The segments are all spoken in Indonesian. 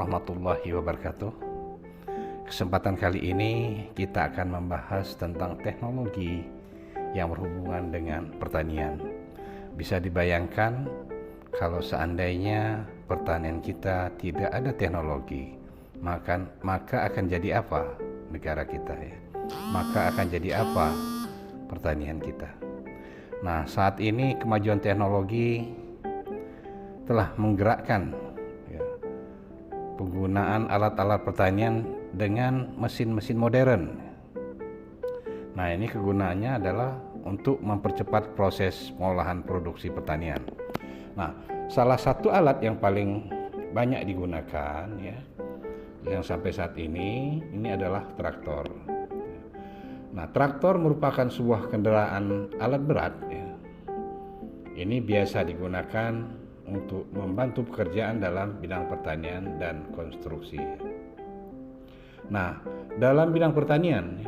warahmatullahi wabarakatuh. Kesempatan kali ini kita akan membahas tentang teknologi yang berhubungan dengan pertanian. Bisa dibayangkan kalau seandainya pertanian kita tidak ada teknologi, maka akan jadi apa negara kita ya? Maka akan jadi apa pertanian kita? Nah, saat ini kemajuan teknologi telah menggerakkan penggunaan alat-alat pertanian dengan mesin-mesin modern. Nah, ini kegunaannya adalah untuk mempercepat proses pengolahan produksi pertanian. Nah, salah satu alat yang paling banyak digunakan yang sampai saat ini adalah traktor. Nah, traktor merupakan sebuah kendaraan alat berat Ini biasa digunakan untuk membantu pekerjaan dalam bidang pertanian dan konstruksi. Nah, dalam bidang pertanian,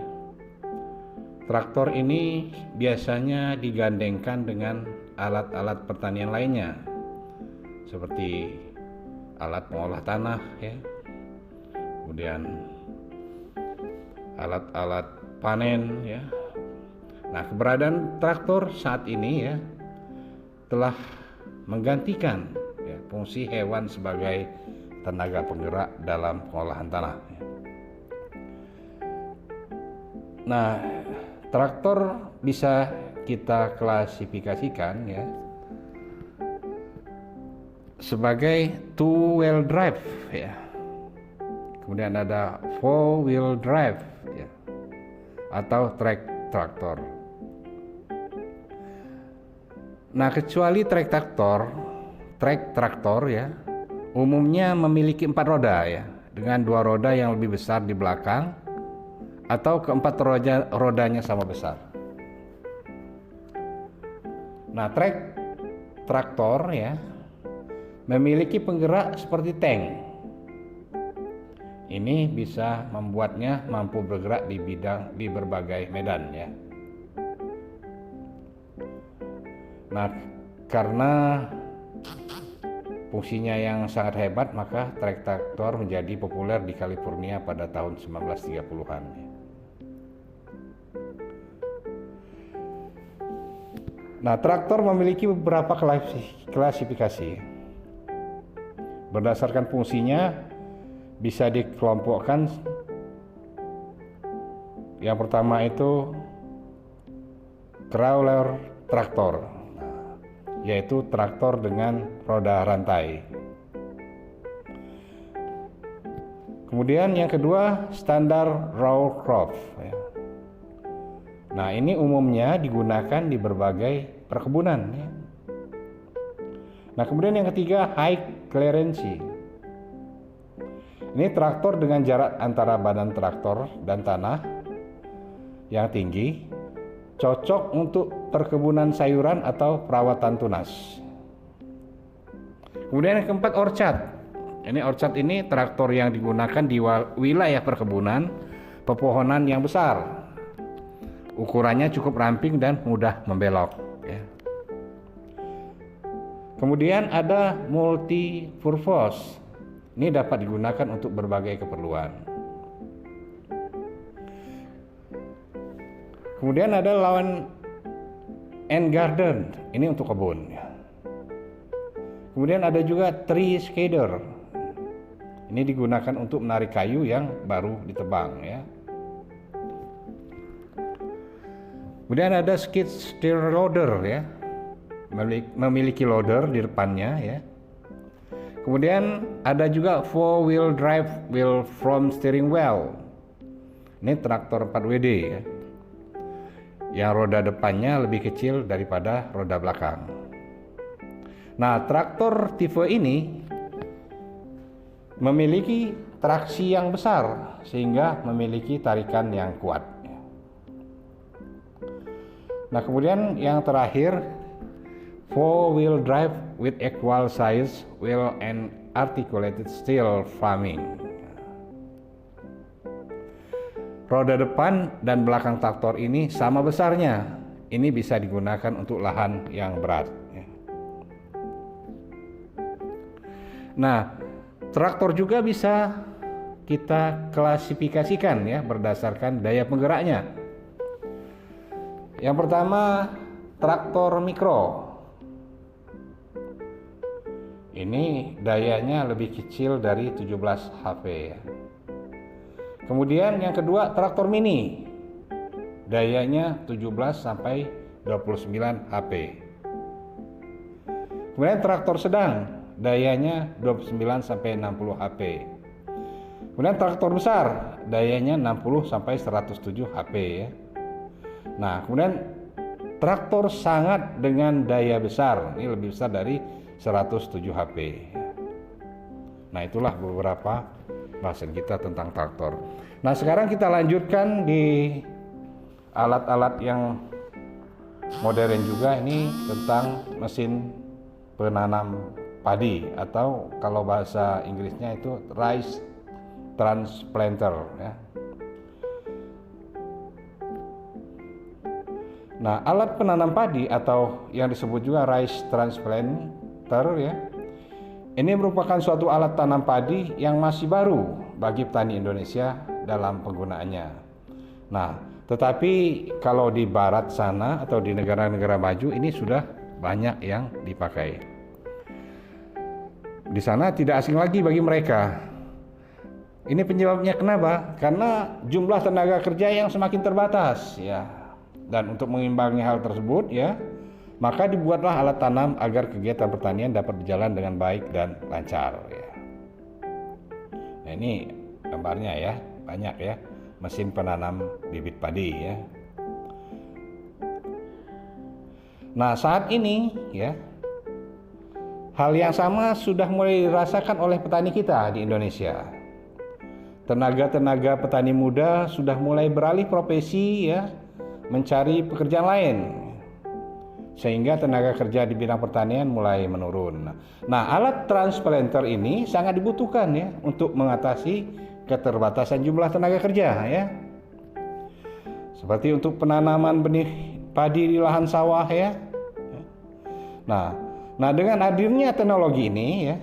traktor ini biasanya digandengkan dengan alat-alat pertanian lainnya, seperti alat pengolah tanah, kemudian alat-alat panen, Nah, keberadaan traktor saat ini telah menggantikan fungsi hewan sebagai tenaga penggerak dalam pengolahan tanah. Nah, traktor bisa kita klasifikasikan sebagai two wheel drive Kemudian ada four wheel drive atau trek traktor. Nah, kecuali trek traktor umumnya memiliki 4 roda dengan 2 roda yang lebih besar di belakang atau keempat rodanya sama besar. Nah, trek traktor memiliki penggerak seperti tank. Ini bisa membuatnya mampu bergerak di berbagai medan Nah, karena fungsinya yang sangat hebat, maka trek traktor menjadi populer di California pada tahun 1930-an. Nah, traktor memiliki beberapa klasifikasi. Berdasarkan fungsinya bisa dikelompokkan. Yang pertama itu crawler traktor, yaitu traktor dengan roda rantai. Kemudian yang kedua, standar row crop. Nah, ini umumnya digunakan di berbagai perkebunan. Nah, kemudian yang ketiga, high clearance. Ini traktor dengan jarak antara badan traktor dan tanah yang tinggi, cocok untuk perkebunan sayuran atau perawatan tunas. Kemudian yang keempat, orchard. Orchard ini traktor yang digunakan di wilayah perkebunan pepohonan yang besar. Ukurannya cukup ramping dan mudah membelok. Kemudian ada multi-purpose. Ini dapat digunakan untuk berbagai keperluan. Kemudian ada lawn and garden, ini untuk kebun. Kemudian ada juga tree scader. Ini digunakan untuk menarik kayu yang baru ditebang Kemudian ada skid steer loader memiliki loader di depannya Kemudian ada juga four wheel drive wheel from steering wheel. Ini traktor 4WD yang roda depannya lebih kecil daripada roda belakang. Nah, traktor tipe ini memiliki traksi yang besar sehingga memiliki tarikan yang kuat. Nah, kemudian yang terakhir, four wheel drive with equal size wheel and articulated steel framing. Roda depan dan belakang traktor ini sama besarnya. Ini bisa digunakan untuk lahan yang berat. Nah, traktor juga bisa kita klasifikasikan ya berdasarkan daya penggeraknya. Yang pertama, traktor mikro. Ini dayanya lebih kecil dari 17 HP ya. Kemudian yang kedua, traktor mini. Dayanya 17 sampai 29 HP. Kemudian traktor sedang, dayanya 29 sampai 60 HP. Kemudian traktor besar, dayanya 60 sampai 107 HP ya. Nah, kemudian traktor sangat dengan daya besar, ini lebih besar dari 107 HP. Nah, itulah beberapa bahasan kita tentang traktor. Nah, sekarang kita lanjutkan di alat-alat yang modern juga, ini tentang mesin penanam padi atau kalau bahasa Inggrisnya itu rice transplanter ya. Nah, alat penanam padi atau yang disebut juga rice transplanter ya, ini merupakan suatu alat tanam padi yang masih baru bagi petani Indonesia dalam penggunaannya. Nah, tetapi kalau di barat sana atau di negara-negara maju ini sudah banyak yang dipakai. Di sana tidak asing lagi bagi mereka. Ini penyebabnya kenapa? Karena jumlah tenaga kerja yang semakin terbatas ya. Dan untuk mengimbangi hal tersebut ya, maka dibuatlah alat tanam agar kegiatan pertanian dapat berjalan dengan baik dan lancar ya. Nah, ini gambarnya ya, banyak ya mesin penanam bibit padi ya. Nah, saat ini ya, hal yang sama sudah mulai dirasakan oleh petani kita di Indonesia. Tenaga-tenaga petani muda sudah mulai beralih profesi ya, mencari pekerjaan lain. Sehingga tenaga kerja di bidang pertanian mulai menurun. Nah, alat transplanter ini sangat dibutuhkan ya untuk mengatasi keterbatasan jumlah tenaga kerja ya. Seperti untuk penanaman benih padi di lahan sawah ya. Nah, dengan hadirnya teknologi ini ya,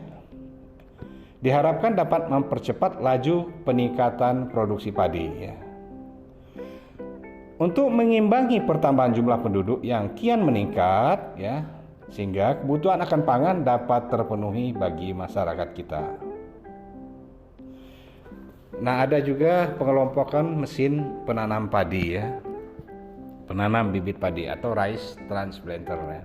diharapkan dapat mempercepat laju peningkatan produksi padi ya. Untuk mengimbangi pertambahan jumlah penduduk yang kian meningkat ya, sehingga kebutuhan akan pangan dapat terpenuhi bagi masyarakat kita. Nah, ada juga pengelompokan mesin penanam padi ya, penanam bibit padi atau rice transplanter ya.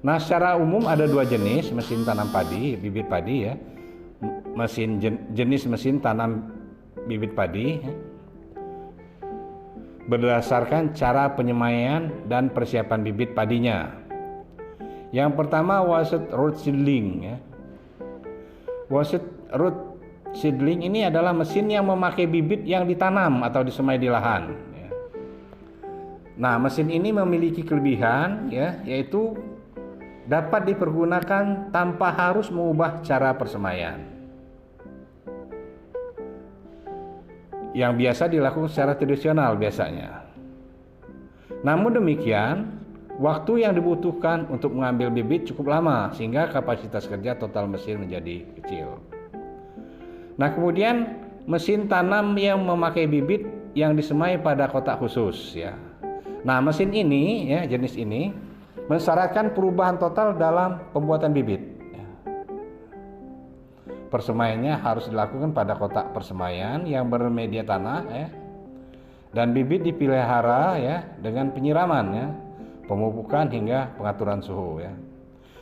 Nah, secara umum ada dua jenis mesin tanam padi, bibit padi ya. Jenis mesin tanam bibit padi ya, berdasarkan cara penyemaian dan persiapan bibit padinya. Yang pertama, washed root seedling ya. Washed root seedling ini adalah mesin yang memakai bibit yang ditanam atau disemai di lahan ya. Nah, mesin ini memiliki kelebihan ya, yaitu dapat dipergunakan tanpa harus mengubah cara persemaian yang biasa dilakukan secara tradisional biasanya. Namun demikian, waktu yang dibutuhkan untuk mengambil bibit cukup lama sehingga kapasitas kerja total mesin menjadi kecil. Nah, kemudian mesin tanam yang memakai bibit yang disemai pada kotak khusus ya. Nah, mesin ini ya, jenis ini mensyaratkan perubahan total dalam pembuatan bibit. Persemaiannya harus dilakukan pada kotak persemaian yang bermedia tanah ya. Dan bibit dipelihara ya dengan penyiraman ya, pemupukan hingga pengaturan suhu ya.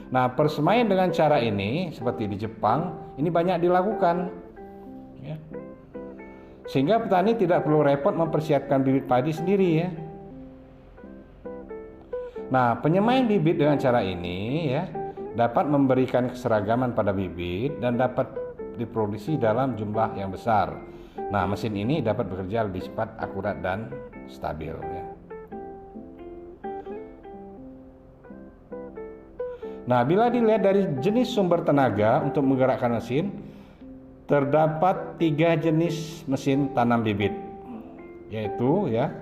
Nah, persemaian dengan cara ini seperti di Jepang ini banyak dilakukan ya. Sehingga petani tidak perlu repot mempersiapkan bibit padi sendiri ya. Nah, penyemaian bibit dengan cara ini ya dapat memberikan keseragaman pada bibit dan dapat diproduksi dalam jumlah yang besar. Nah, mesin ini dapat bekerja lebih cepat, akurat dan stabil ya. Nah, bila dilihat dari jenis sumber tenaga untuk menggerakkan mesin, terdapat 3 jenis mesin tanam bibit, yaitu ya,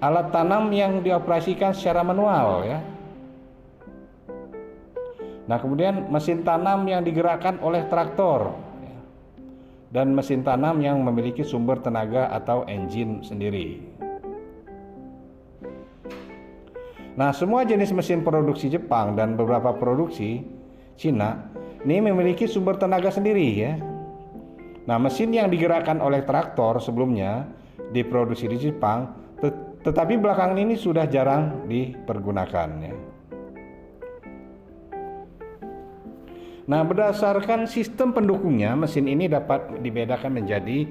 alat tanam yang dioperasikan secara manual ya. Nah, kemudian mesin tanam yang digerakkan oleh traktor, dan mesin tanam yang memiliki sumber tenaga atau engine sendiri. Nah, semua jenis mesin produksi Jepang dan beberapa produksi Cina ini memiliki sumber tenaga sendiri ya. Nah, mesin yang digerakkan oleh traktor sebelumnya diproduksi di Jepang, tetapi belakangan ini sudah jarang dipergunakan ya. Nah, berdasarkan sistem pendukungnya, mesin ini dapat dibedakan menjadi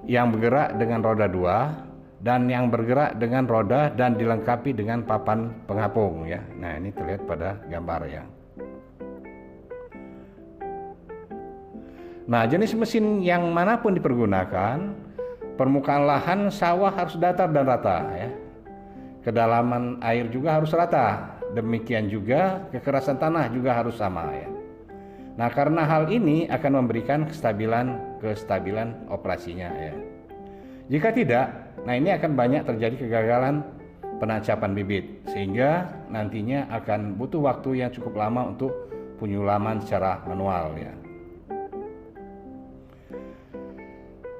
yang bergerak dengan roda 2 dan yang bergerak dengan roda dan dilengkapi dengan papan pengapung ya. Nah, ini terlihat pada gambar ya. Nah, jenis mesin yang manapun dipergunakan, permukaan lahan sawah harus datar dan rata ya. Kedalaman air juga harus rata. Demikian juga kekerasan tanah juga harus sama ya. Nah, karena hal ini akan memberikan kestabilan operasinya ya. Jika tidak, nah ini akan banyak terjadi kegagalan penancapan bibit, sehingga nantinya akan butuh waktu yang cukup lama untuk penyulaman secara manual ya.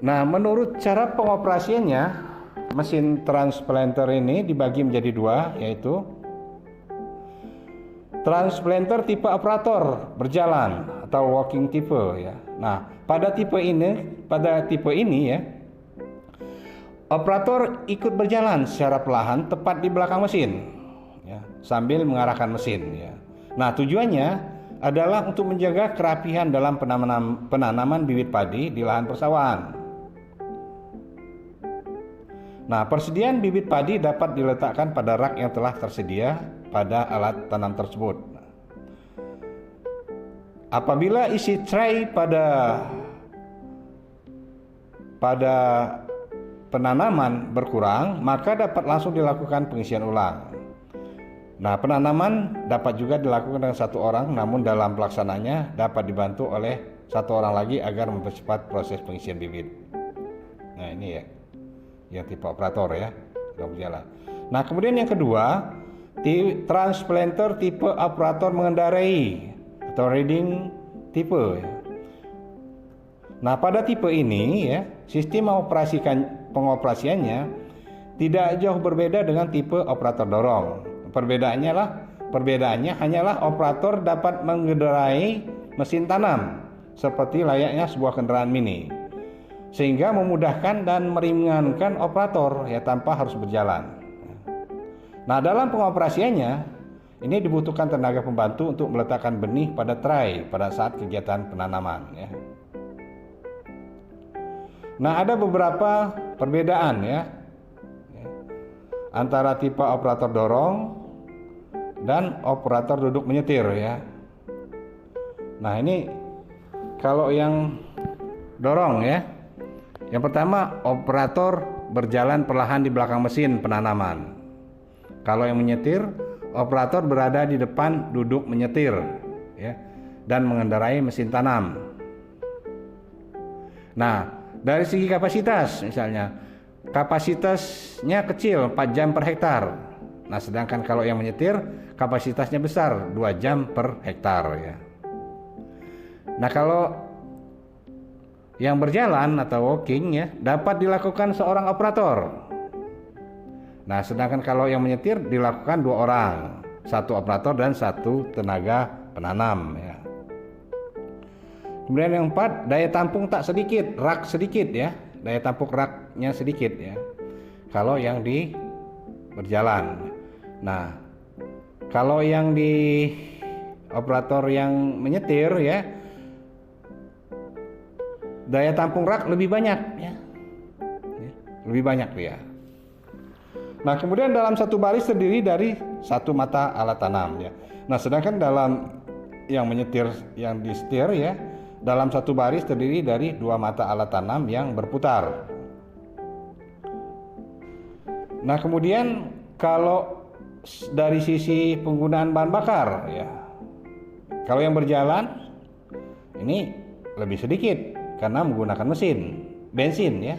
Nah, menurut cara pengoperasiannya, mesin transplanter ini dibagi menjadi dua, yaitu transplanter tipe operator berjalan atau walking tipe ya. Nah, pada tipe ini ya, operator ikut berjalan secara perlahan tepat di belakang mesin ya, sambil mengarahkan mesin ya. Nah, tujuannya adalah untuk menjaga kerapihan dalam penanaman bibit padi di lahan persawahan. Nah, persediaan bibit padi dapat diletakkan pada rak yang telah tersedia pada alat tanam tersebut. Apabila isi tray pada penanaman berkurang, maka dapat langsung dilakukan pengisian ulang. Nah, penanaman dapat juga dilakukan dengan satu orang, namun dalam pelaksananya dapat dibantu oleh satu orang lagi agar mempercepat proses pengisian bibit. Nah, ini ya, yang tipe operator ya, sudah berjalan. Nah, kemudian yang kedua, transplanter tipe operator mengendarai atau riding tipe ya. Nah, pada tipe ini ya, sistem pengoperasiannya tidak jauh berbeda dengan tipe operator dorong. Perbedaannya hanyalah operator dapat mengendarai mesin tanam seperti layaknya sebuah kendaraan mini, sehingga memudahkan dan meringankan operator ya tanpa harus berjalan. Nah, dalam pengoperasiannya ini dibutuhkan tenaga pembantu untuk meletakkan benih pada tray pada saat kegiatan penanaman ya. Nah, ada beberapa perbedaan ya antara tipe operator dorong dan operator duduk menyetir ya. Nah, ini kalau yang dorong ya, yang pertama operator berjalan perlahan di belakang mesin penanaman. Kalau yang menyetir, operator berada di depan duduk menyetir ya, dan mengendarai mesin tanam. Nah, dari segi kapasitas misalnya, kapasitasnya kecil 4 jam per hektar. Nah, sedangkan kalau yang menyetir kapasitasnya besar 2 jam per hektar ya. Nah, kalau yang berjalan atau walking ya dapat dilakukan seorang operator. Nah, sedangkan kalau yang menyetir dilakukan 2 orang, 1 operator dan 1 tenaga penanam ya. Kemudian yang 4, daya tampung tak sedikit, rak sedikit ya, daya tampung raknya sedikit ya. Kalau yang di berjalan. Nah, kalau yang di operator yang menyetir ya, daya tampung rak lebih banyak ya. Lebih banyak dia. Nah, kemudian dalam satu baris terdiri dari 1 mata alat tanam ya. Nah, sedangkan dalam yang menyetir, yang disetir ya, dalam satu baris terdiri dari 2 mata alat tanam yang berputar. Nah, kemudian kalau dari sisi penggunaan bahan bakar ya, kalau yang berjalan ini lebih sedikit karena menggunakan mesin bensin ya.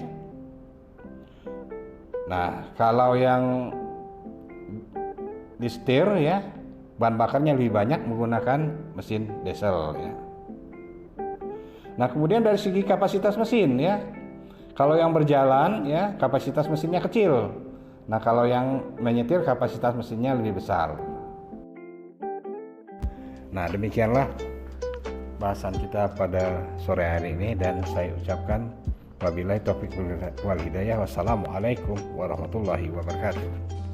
Nah, kalau yang disetir ya bahan bakarnya lebih banyak menggunakan mesin diesel ya. Nah, kemudian dari segi kapasitas mesin ya, kalau yang berjalan ya kapasitas mesinnya kecil. Nah, kalau yang menyetir kapasitas mesinnya lebih besar. Nah, demikianlah bahasan kita pada sore hari ini, dan saya ucapkan wabillahi taufiq wal hidayah. Wassalamualaikum warahmatullahi wabarakatuh.